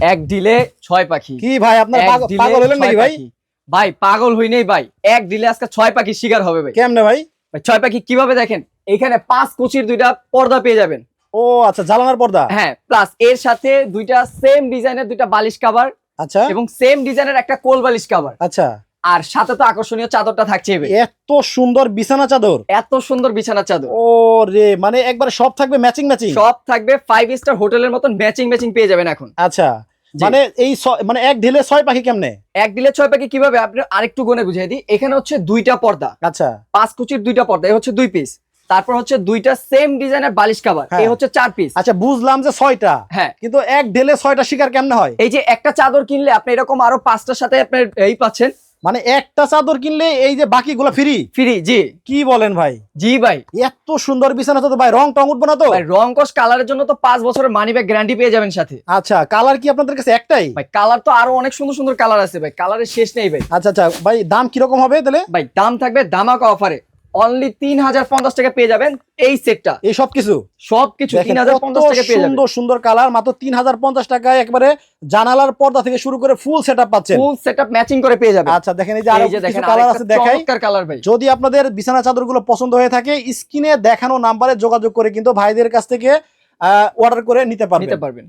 এক ডিলে 6 পাখি। কি ভাই আপনার এক পাগল ডিলে হলেন নাকি 6 ভাই? পাখি। ভাই পাগল হই নাই ভাই, এক ডিলে আজকে 6 পাখি শিকার হবে ভাই। কেমনে ভাই? ভাই 6 পাখি কিভাবে দেখেন, এখানে 5 কুচির 2টা পর্দা পেয়ে যাবেন। ও আচ্ছা, জালানার পর্দা। হ্যাঁ, প্লাস এর সাথে 2টা সেম ডিজাইনের 2টা বালিশ কভার আচ্ছা এবং সেম ডিজাইনের একটা কোল বালিশ কভার। আচ্ছা, আর সাথে তো আকর্ষণীয় চাদরটা থাকছে ভাই। এত সুন্দর বিছানা চাদর। এত সুন্দর বিছানা চাদর। ও রে, মানে একবারে সব থাকবে ম্যাচিং ম্যাচিং। সব থাকবে 5 স্টার হোটেলের মতন ম্যাচিং ম্যাচিং পেয়ে যাবেন এখন। আচ্ছা, জি। মানে এই মানে এক ঢিলে 6 পাখি কেমনে? এক ডিলে 6 পাখি কিভাবে আপনি আরেকটু গুনে বুঝিয়ে দিই। এখানে হচ্ছে 2টা পর্দা, আচ্ছা 5 কুচির 2টা পর্দা, এই হচ্ছে 2 পিস। তারপর হচ্ছে 2টা সেম ডিজাইনের বালিশ কভার, হ্যাঁ। এই হচ্ছে 4 পিস। আচ্ছা, বুঝলাম যে 6টা, হ্যাঁ, কিন্তু এক ঢিলে 6টা শিকার কেমনে হয়? এই যে একটা চাদর কিনলে আপনি এরকম আরো 5টার সাথে আপনি এই পাচ্ছেন মানে একটা চাদর কিনলে এই যে বাকিগুলো ফ্রি? ফ্রি। জি কি বলেন ভাই? জি ভাই। এত সুন্দর বিছানা চাদর ভাই, রং টং উঠবে না তো? ভাই রং কস কালারের জন্য তো 5 বছরের মানি ব্যাগ গ্যারান্টি পেয়ে যাবেন সাথে। আচ্ছা, কালার কি আপনাদের কাছে একটাই? ভাই কালার তো আরো অনেক সুন্দর সুন্দর কালার আছে ভাই, কালারের শেষ নেই ভাই। আচ্ছা আচ্ছা ভাই, দাম কিরকম হবে তাহলে? ভাই দাম থাকবে ধামাকা অফারে, অনলি 3050 টাকা পেয়ে যাবেন এই সেটটা। এই সবকিছু সবকিছু দেখেন, 3050 টাকা কত পেয়ে যাবেন। সুন্দর সুন্দর কালার, মাত্র 3050 টাকায় একবারে জানালার পর্দা থেকে শুরু করে ফুল সেটআপ পাচ্ছেন। ফুল সেটআপ ম্যাচিং করে পেয়ে যাবেন। আচ্ছা দেখেন, এই যে আরো এই যে কিছু দেখেন কালার আরেকটা আছে দেখাই। চমৎকার কালার ভাই। যদি আপনাদের বিছানা চাদরগুলো পছন্দ হয়ে থাকে, স্ক্রিনে দেখানো নাম্বারে যোগাযোগ করে কিন্তু ভাইদের কাছ থেকে অর্ডার করে নিতে নিতে পারবেন। পারবেন।